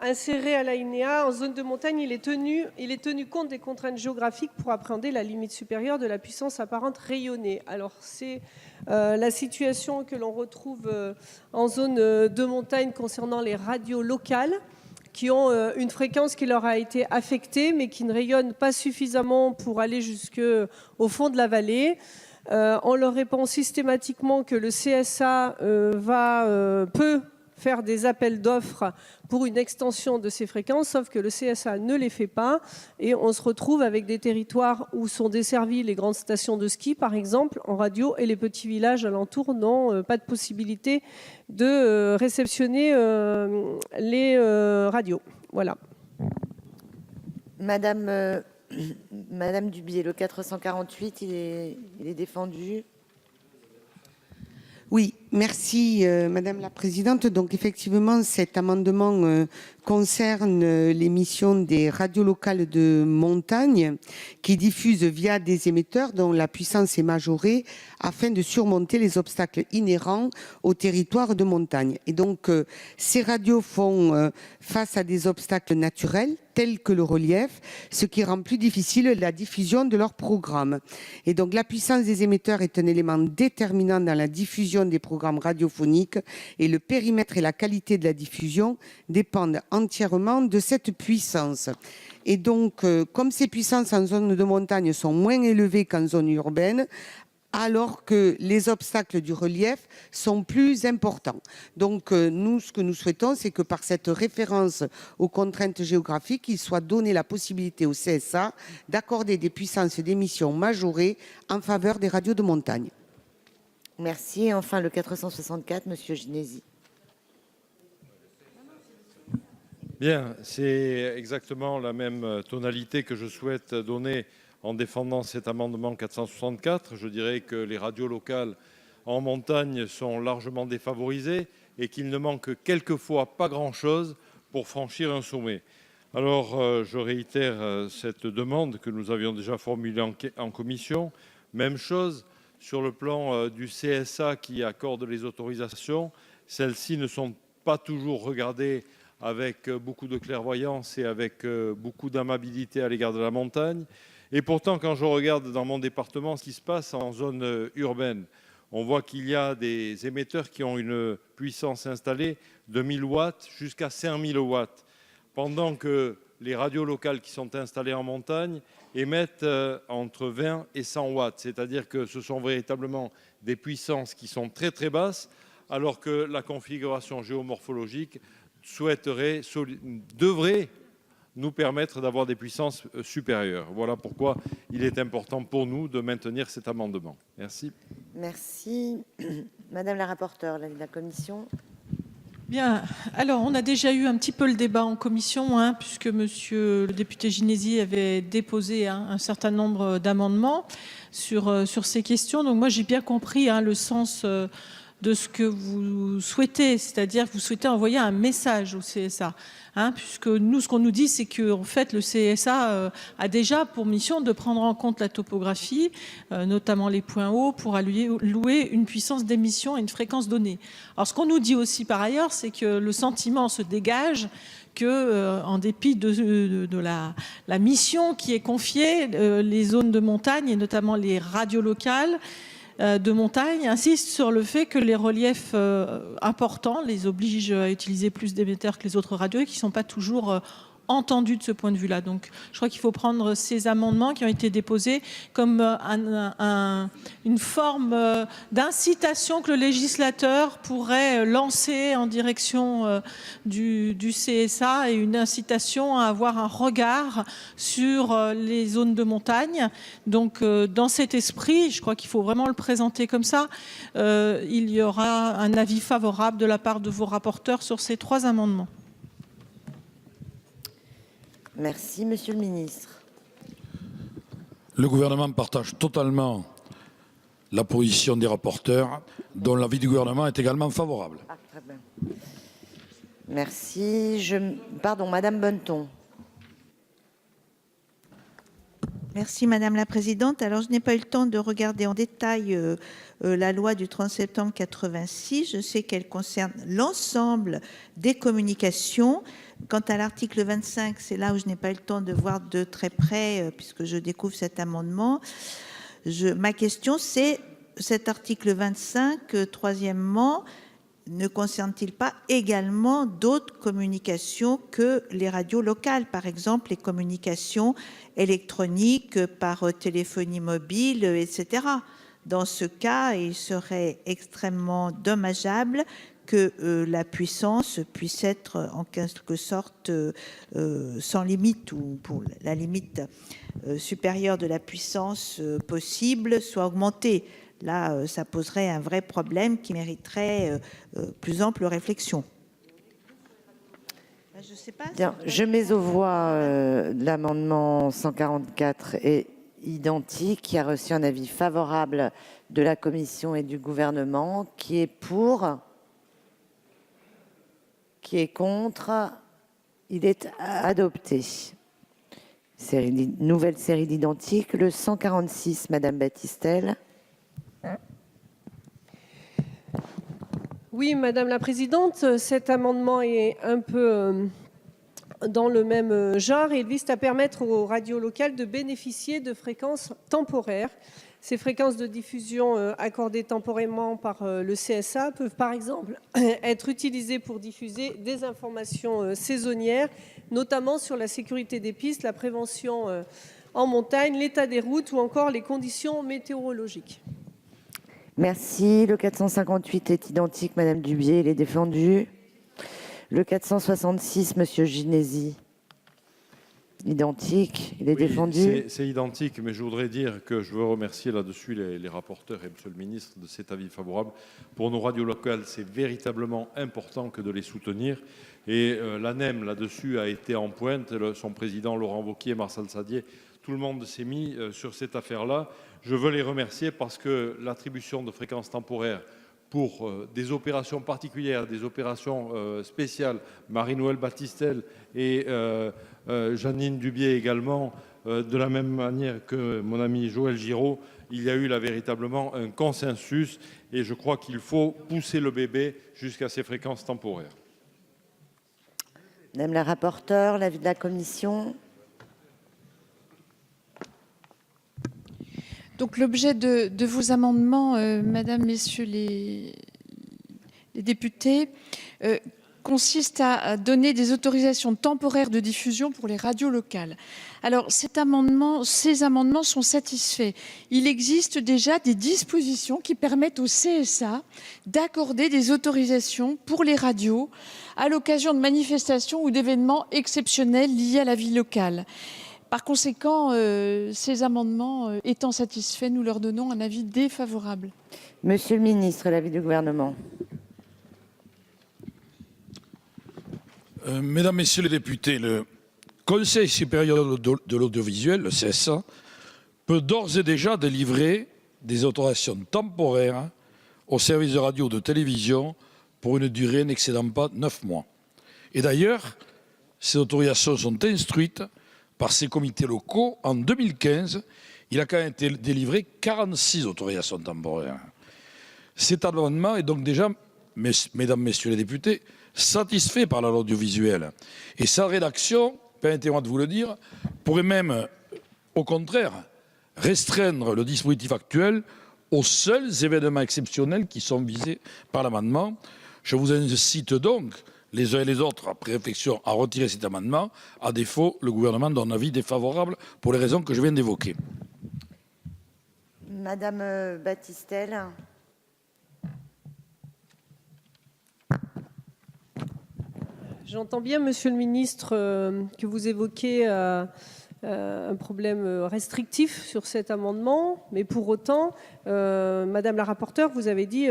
inséré à l'alinéa, en zone de montagne, il est tenu compte des contraintes géographiques pour appréhender la limite supérieure de la puissance apparente rayonnée. Alors, c'est la situation que l'on retrouve en zone de montagne concernant les radios locales qui ont une fréquence qui leur a été affectée, mais qui ne rayonnent pas suffisamment pour aller jusqu'au fond de la vallée. On leur répond systématiquement que le CSA peut faire des appels d'offres pour une extension de ces fréquences, sauf que le CSA ne les fait pas. Et on se retrouve avec des territoires où sont desservies les grandes stations de ski, par exemple, en radio, et les petits villages alentours n'ont pas de possibilité de réceptionner les radios. Voilà. Madame Dubié, le 448, il est défendu. Oui, merci Madame la Présidente. Donc effectivement, cet amendement concerne l'émission des radios locales de montagne qui diffusent via des émetteurs dont la puissance est majorée afin de surmonter les obstacles inhérents au territoire de montagne. Et donc ces radios font face à des obstacles naturels tels que le relief, ce qui rend plus difficile la diffusion de leurs programmes. Et donc la puissance des émetteurs est un élément déterminant dans la diffusion des programmes radiophoniques et le périmètre et la qualité de la diffusion dépendent entièrement de cette puissance. Et donc, comme ces puissances en zone de montagne sont moins élevées qu'en zone urbaine, alors que les obstacles du relief sont plus importants. Donc, nous, ce que nous souhaitons, c'est que par cette référence aux contraintes géographiques, il soit donné la possibilité au CSA d'accorder des puissances d'émission majorées en faveur des radios de montagne. Merci. Et enfin, le 464, Monsieur Ginesy. Bien, c'est exactement la même tonalité que je souhaite donner en défendant cet amendement 464. Je dirais que les radios locales en montagne sont largement défavorisées et qu'il ne manque quelquefois pas grand-chose pour franchir un sommet. Alors, je réitère cette demande que nous avions déjà formulée en commission. Même chose sur le plan du CSA qui accorde les autorisations. Celles-ci ne sont pas toujours regardées avec beaucoup de clairvoyance et avec beaucoup d'amabilité à l'égard de la montagne. Et pourtant, quand je regarde dans mon département ce qui se passe en zone urbaine, on voit qu'il y a des émetteurs qui ont une puissance installée de 1000 watts jusqu'à 5000 watts, pendant que les radios locales qui sont installées en montagne émettent entre 20 et 100 watts. C'est-à-dire que ce sont véritablement des puissances qui sont très très basses, alors que la configuration géomorphologique devrait nous permettre d'avoir des puissances supérieures. Voilà pourquoi il est important pour nous de maintenir cet amendement. Merci. Merci. Madame la rapporteure, l'avis de la commission. Bien, alors on a déjà eu un petit peu le débat en commission, puisque monsieur le député Ginesy avait déposé un certain nombre d'amendements sur ces questions. Donc moi j'ai bien compris le sens de ce que vous souhaitez, c'est-à-dire que vous souhaitez envoyer un message au CSA. Puisque nous, ce qu'on nous dit, c'est qu'en fait, le CSA a déjà pour mission de prendre en compte la topographie, notamment les points hauts, pour allouer une puissance d'émission et une fréquence donnée. Alors, ce qu'on nous dit aussi par ailleurs, c'est que le sentiment se dégage que, en dépit de la mission qui est confiée, les zones de montagne, et notamment les radios locales, de montagne insiste sur le fait que les reliefs importants les obligent à utiliser plus d'émetteurs que les autres radios et qui ne sont pas toujours entendus de ce point de vue-là. Donc, je crois qu'il faut prendre ces amendements qui ont été déposés comme une forme d'incitation que le législateur pourrait lancer en direction du CSA et une incitation à avoir un regard sur les zones de montagne. Donc, dans cet esprit, je crois qu'il faut vraiment le présenter comme ça. Il y aura un avis favorable de la part de vos rapporteurs sur ces 3 amendements. Merci, Monsieur le Ministre. Le gouvernement partage totalement la position des rapporteurs, dont l'avis du gouvernement est également favorable. Ah, très bien. Merci. Pardon, Madame Bonneton. Merci Madame la Présidente. Alors, je n'ai pas eu le temps de regarder en détail la loi du 30 septembre 86. Je sais qu'elle concerne l'ensemble des communications. Quant à l'article 25, c'est là où je n'ai pas eu le temps de voir de très près, puisque je découvre cet amendement. Ma question, c'est cet article 25, troisièmement, ne concerne-t-il pas également d'autres communications que les radios locales, par exemple les communications électroniques par téléphonie mobile, etc. Dans ce cas, il serait extrêmement dommageable que la puissance puisse être en quelque sorte sans limite, ou pour la limite supérieure de la puissance possible soit augmentée. Là, ça poserait un vrai problème qui mériterait plus ample réflexion. Je sais pas. Bien, je mets aux voix l'amendement 144 est identique, qui a reçu un avis favorable de la Commission et du gouvernement. Qui est pour? Qui est contre? Il est adopté. Nouvelle série d'identiques. Le 146, Madame Battistel. Oui, Madame la Présidente, cet amendement est un peu dans le même genre. Il vise à permettre aux radios locales de bénéficier de fréquences temporaires. Ces fréquences de diffusion accordées temporairement par le CSA peuvent par exemple être utilisées pour diffuser des informations saisonnières, notamment sur la sécurité des pistes, la prévention en montagne, l'état des routes ou encore les conditions météorologiques. Merci. Le 458 est identique, Madame Dubié, il est défendu. Le 466, Monsieur Ginesi, identique, il est défendu. C'est identique, mais je voudrais dire que je veux remercier là-dessus les rapporteurs et Monsieur le Ministre de cet avis favorable. Pour nos radios locales, c'est véritablement important que de les soutenir. Et l'ANEM, là-dessus, a été en pointe. Son président, Laurent Wauquiez, Marcel Sadier, tout le monde s'est mis sur cette affaire-là. Je veux les remercier parce que l'attribution de fréquences temporaires pour des opérations particulières, des opérations spéciales, Marie-Noëlle Battistel et Janine Dubié également, de la même manière que mon ami Joël Giraud, il y a eu là véritablement un consensus et je crois qu'il faut pousser le bébé jusqu'à ces fréquences temporaires. Madame la rapporteure, l'avis de la Commission. Donc l'objet de vos amendements, Madame, Messieurs les députés, consiste à donner des autorisations temporaires de diffusion pour les radios locales. Alors ces amendements sont satisfaits. Il existe déjà des dispositions qui permettent au CSA d'accorder des autorisations pour les radios à l'occasion de manifestations ou d'événements exceptionnels liés à la vie locale. Par conséquent, ces amendements étant satisfaits, nous leur donnons un avis défavorable. Monsieur le ministre, l'avis du gouvernement. Mesdames, Messieurs les députés, le Conseil supérieur de l'audiovisuel, le CSA, peut d'ores et déjà délivrer des autorisations temporaires aux services de radio ou de télévision pour une durée n'excédant pas 9 mois. Et d'ailleurs, ces autorisations sont instruites par ces comités locaux. En 2015, il a quand même été délivré 46 autorisations temporaires. Cet amendement est donc déjà, mesdames, messieurs les députés, satisfait par la loi audiovisuelle. Et sa rédaction, permettez-moi de vous le dire, pourrait même, au contraire, restreindre le dispositif actuel aux seuls événements exceptionnels qui sont visés par l'amendement. Je vous incite donc, les uns et les autres, après réflexion, à retirer cet amendement. À défaut, le gouvernement donne un avis défavorable pour les raisons que je viens d'évoquer. Madame Battistel. J'entends bien, Monsieur le Ministre, que vous évoquez un problème restrictif sur cet amendement, mais pour autant, Madame la rapporteure, vous avez dit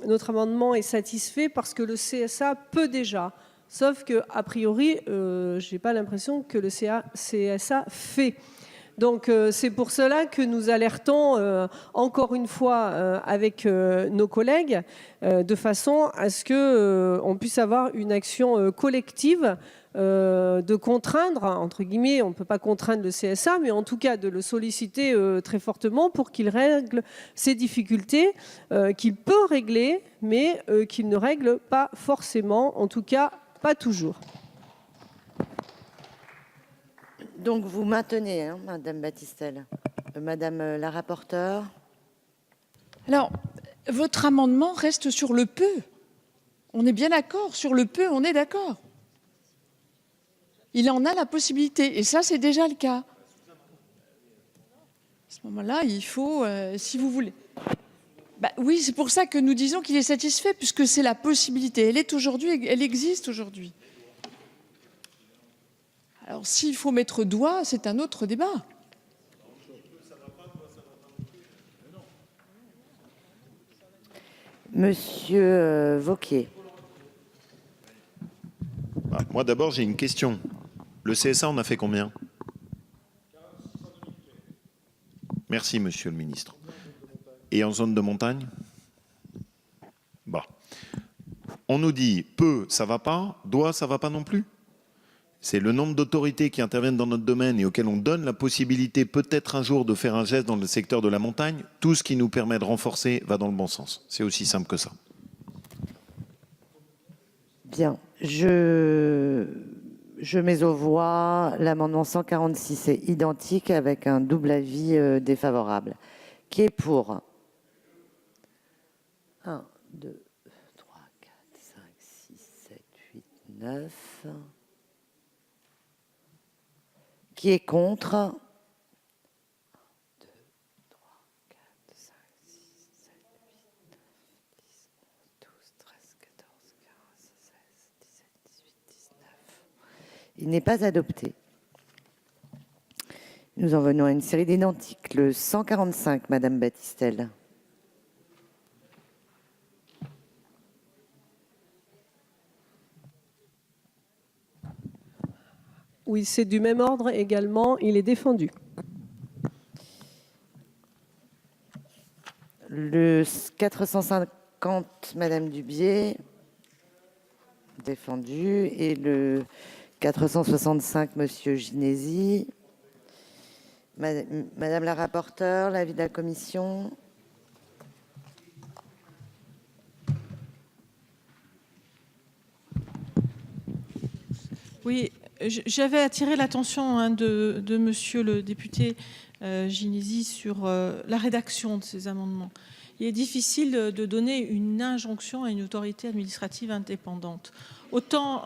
notre amendement est satisfait parce que le CSA peut déjà, sauf que a priori, j'ai pas l'impression que le CSA fait. Donc c'est pour cela que nous alertons encore une fois avec nos collègues de façon à ce que on puisse avoir une action collective de contraindre, entre guillemets, on ne peut pas contraindre le CSA, mais en tout cas de le solliciter très fortement pour qu'il règle ces difficultés qu'il peut régler, mais qu'il ne règle pas forcément, en tout cas pas toujours. Donc vous maintenez, hein, Madame Battistel. Madame la rapporteure. Alors, votre amendement reste sur le peu. On est bien d'accord. Sur le peu, on est d'accord. Il en a la possibilité. Et ça, c'est déjà le cas. À ce moment-là, il faut, si vous voulez. Bah, oui, c'est pour ça que nous disons qu'il est satisfait, puisque c'est la possibilité. Elle existe aujourd'hui. Alors, s'il faut mettre doigt, c'est un autre débat. Monsieur Wauquiez. Moi, d'abord, j'ai une question. Le CSA, on a fait combien? Merci, monsieur le ministre. Et en zone de montagne? Bah. On nous dit peu, ça va pas, doigt, ça va pas non plus. C'est le nombre d'autorités qui interviennent dans notre domaine et auxquelles on donne la possibilité peut-être un jour de faire un geste dans le secteur de la montagne. Tout ce qui nous permet de renforcer va dans le bon sens. C'est aussi simple que ça. Bien, je mets aux voix l'amendement 146 est identique avec un double avis défavorable. Qui est pour? 1, 2, 3, 4, 5, 6, 7, 8, 9. Qui est contre? 1, 2, 3, 4, 5, 6, 7, 8, 9, 10, 11, 12, 13, 14, 15, 16, 17, 18, 19. Il n'est pas adopté. Nous en venons à une série d'identiques. Le 145, Madame Battistel. Oui, c'est du même ordre également. Il est défendu. Le 450, Madame Dubié. Défendu. Et le 465, Monsieur Ginési. Madame la rapporteure, l'avis de la commission. Oui, j'avais attiré l'attention de monsieur le député Ginési sur la rédaction de ces amendements. Il est difficile de donner une injonction à une autorité administrative indépendante. Autant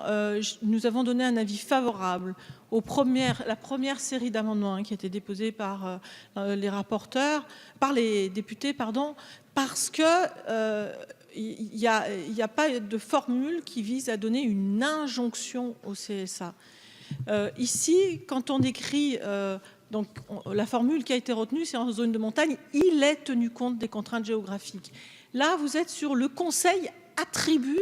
nous avons donné un avis favorable la première série d'amendements qui a été déposée par les rapporteurs, par les députés, pardon, parce que il n'y a pas de formule qui vise à donner une injonction au CSA. Ici, quand on écrit, la formule qui a été retenue, c'est en zone de montagne, il est tenu compte des contraintes géographiques. Là, vous êtes sur le conseil attribue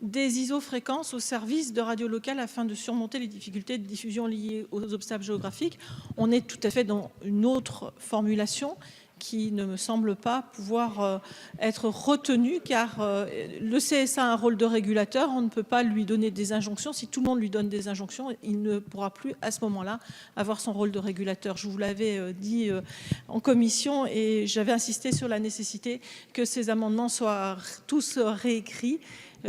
des ISO-fréquences au service de radio locale afin de surmonter les difficultés de diffusion liées aux obstacles géographiques. On est tout à fait dans une autre formulation qui ne me semble pas pouvoir être retenue, car le CSA a un rôle de régulateur. On ne peut pas lui donner des injonctions. Si tout le monde lui donne des injonctions, il ne pourra plus à ce moment-là avoir son rôle de régulateur. Je vous l'avais dit en commission et j'avais insisté sur la nécessité que ces amendements soient tous réécrits.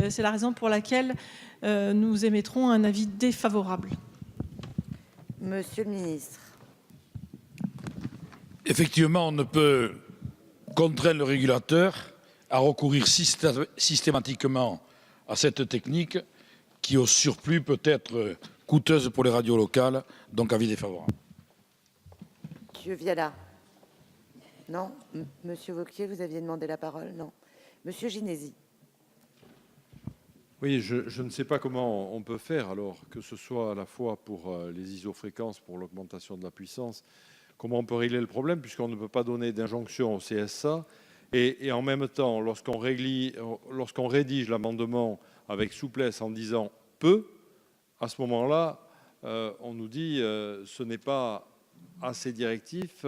C'est la raison pour laquelle nous émettrons un avis défavorable. Monsieur le ministre. Effectivement, on ne peut contraindre le régulateur à recourir systématiquement à cette technique qui, au surplus, peut être coûteuse pour les radios locales. Donc, avis défavorable. Monsieur Viala. Non. Monsieur Wauquiez, vous aviez demandé la parole? Non. Monsieur Ginési. Oui, je ne sais pas comment on peut faire, alors, que ce soit à la fois pour les isofréquences, pour l'augmentation de la puissance, comment on peut régler le problème, puisqu'on ne peut pas donner d'injonction au CSA, et en même temps, lorsqu'on rédige l'amendement avec souplesse en disant « peu », à ce moment-là, on nous dit ce n'est pas assez directif,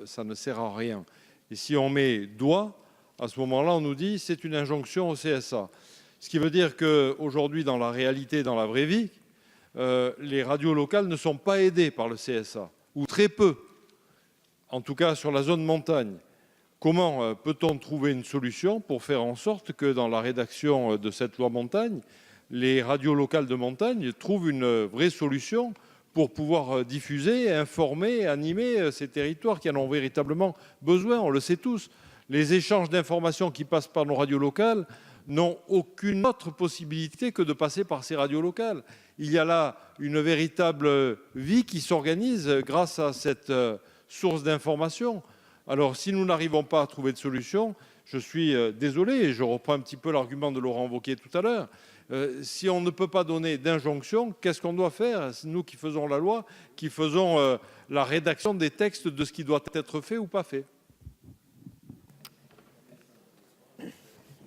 ça ne sert à rien. Et si on met « doit », à ce moment-là, on nous dit c'est une injonction au CSA. Ce qui veut dire qu'aujourd'hui, dans la réalité, dans la vraie vie, les radios locales ne sont pas aidées par le CSA, ou très peu, en tout cas sur la zone montagne. Comment peut-on trouver une solution pour faire en sorte que dans la rédaction de cette loi montagne, les radios locales de montagne trouvent une vraie solution pour pouvoir diffuser, informer, animer ces territoires qui en ont véritablement besoin, on le sait tous. Les échanges d'informations qui passent par nos radios locales n'ont aucune autre possibilité que de passer par ces radios locales. Il y a là une véritable vie qui s'organise grâce à cette source d'information. Alors si nous n'arrivons pas à trouver de solution, je suis désolé, et je reprends un petit peu l'argument de Laurent Wauquiez tout à l'heure, si on ne peut pas donner d'injonction, qu'est-ce qu'on doit faire? C'est nous qui faisons la loi, qui faisons la rédaction des textes de ce qui doit être fait ou pas fait.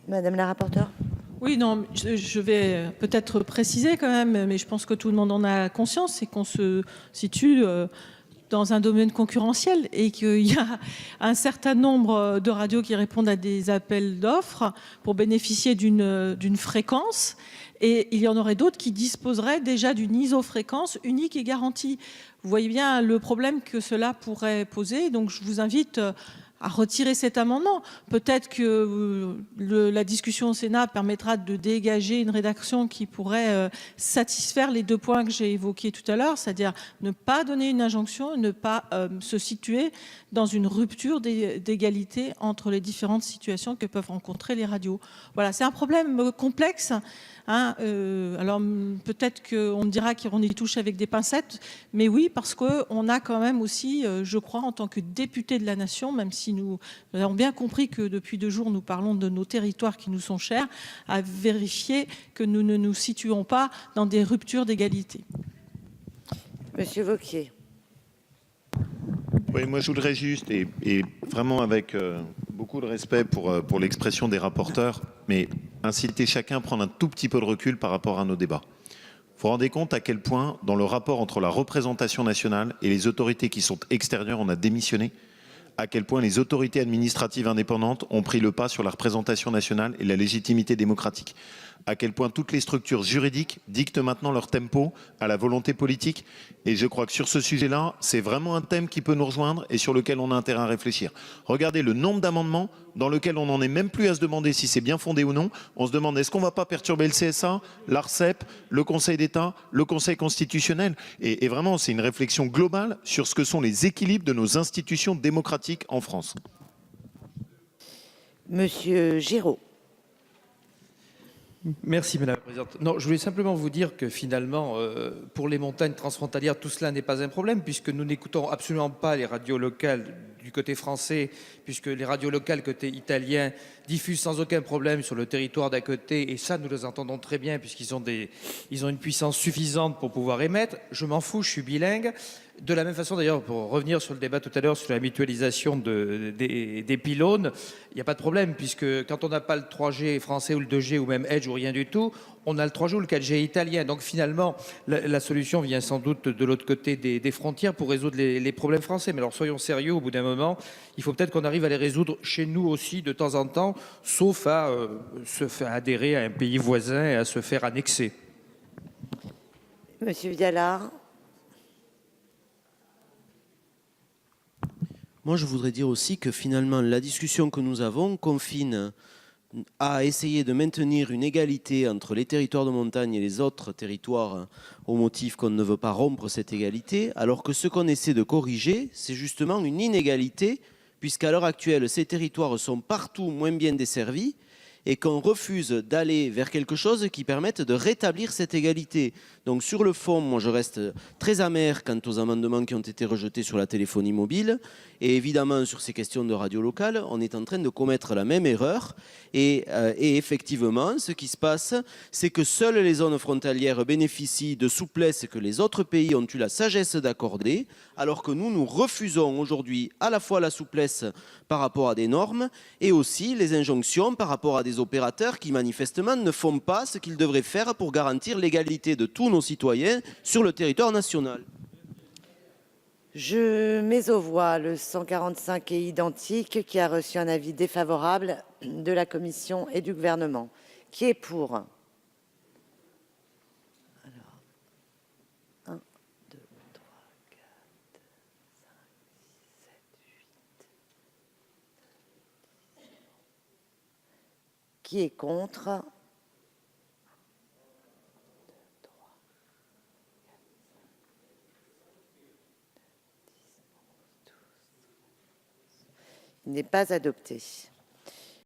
Madame la rapporteure. Oui, non, je vais peut-être préciser quand même, mais je pense que tout le monde en a conscience, c'est qu'on se situe dans un domaine concurrentiel et qu'il y a un certain nombre de radios qui répondent à des appels d'offres pour bénéficier d'une fréquence, et il y en aurait d'autres qui disposeraient déjà d'une ISO-fréquence unique et garantie. Vous voyez bien le problème que cela pourrait poser, donc je vous invite à retirer cet amendement. Peut-être que la discussion au Sénat permettra de dégager une rédaction qui pourrait satisfaire les deux points que j'ai évoqués tout à l'heure, c'est-à-dire ne pas donner une injonction, ne pas se situer dans une rupture d'égalité entre les différentes situations que peuvent rencontrer les radios. Voilà, c'est un problème complexe. Hein, alors peut-être qu'on me dira qu'on y touche avec des pincettes, mais oui, parce qu'on a quand même aussi, je crois, en tant que député de la nation, même si nous avons bien compris que depuis 2 jours nous parlons de nos territoires qui nous sont chers, à vérifier que nous ne nous situons pas dans des ruptures d'égalité. Monsieur Wauquiez. Oui, moi je voudrais juste, et vraiment avec beaucoup de respect pour l'expression des rapporteurs, mais inciter chacun à prendre un tout petit peu de recul par rapport à nos débats. Vous vous rendez compte à quel point, dans le rapport entre la représentation nationale et les autorités qui sont extérieures, on a démissionné, à quel point les autorités administratives indépendantes ont pris le pas sur la représentation nationale et la légitimité démocratique, à quel point toutes les structures juridiques dictent maintenant leur tempo à la volonté politique. Et je crois que sur ce sujet-là, c'est vraiment un thème qui peut nous rejoindre et sur lequel on a intérêt à réfléchir. Regardez le nombre d'amendements dans lesquels on n'en est même plus à se demander si c'est bien fondé ou non. On se demande est-ce qu'on ne va pas perturber le CSA, l'ARCEP, le Conseil d'État, le Conseil constitutionnel. Et vraiment, c'est une réflexion globale sur ce que sont les équilibres de nos institutions démocratiques en France. Monsieur Giraud. Merci Madame la Présidente. Non, je voulais simplement vous dire que finalement, pour les montagnes transfrontalières, tout cela n'est pas un problème puisque nous n'écoutons absolument pas les radios locales du côté français, puisque les radios locales côté italien diffusent sans aucun problème sur le territoire d'à côté, et ça nous les entendons très bien puisqu'ils ont une puissance suffisante pour pouvoir émettre. Je m'en fous, je suis bilingue. De la même façon d'ailleurs, pour revenir sur le débat tout à l'heure sur la mutualisation des pylônes, il n'y a pas de problème puisque quand on n'a pas le 3G français ou le 2G ou même Edge ou rien du tout, on a le 3G ou le 4G italien. Donc finalement, la solution vient sans doute de l'autre côté des frontières pour résoudre les problèmes français. Mais alors soyons sérieux, au bout d'un moment, il faut peut-être qu'on arrive à les résoudre chez nous aussi de temps en temps, sauf à se faire adhérer à un pays voisin et à se faire annexer. Monsieur Vialard. Moi, je voudrais dire aussi que finalement, la discussion que nous avons confine à essayer de maintenir une égalité entre les territoires de montagne et les autres territoires au motif qu'on ne veut pas rompre cette égalité, alors que ce qu'on essaie de corriger, c'est justement une inégalité, puisqu'à l'heure actuelle, ces territoires sont partout moins bien desservis et qu'on refuse d'aller vers quelque chose qui permette de rétablir cette égalité. Donc sur le fond, moi je reste très amer quant aux amendements qui ont été rejetés sur la téléphonie mobile, et évidemment sur ces questions de radio locale, on est en train de commettre la même erreur, et effectivement ce qui se passe, c'est que seules les zones frontalières bénéficient de souplesse que les autres pays ont eu la sagesse d'accorder, alors que nous refusons aujourd'hui à la fois la souplesse par rapport à des normes et aussi les injonctions par rapport à des opérateurs qui manifestement ne font pas ce qu'ils devraient faire pour garantir l'égalité de tous nos citoyens sur le territoire national. Je mets aux voix le 145 est identique, qui a reçu un avis défavorable de la Commission et du Gouvernement. Qui est pour? Alors, 1, 2, 3, 4, 5, 6, 7, 8. Qui est contre? n'est pas adopté.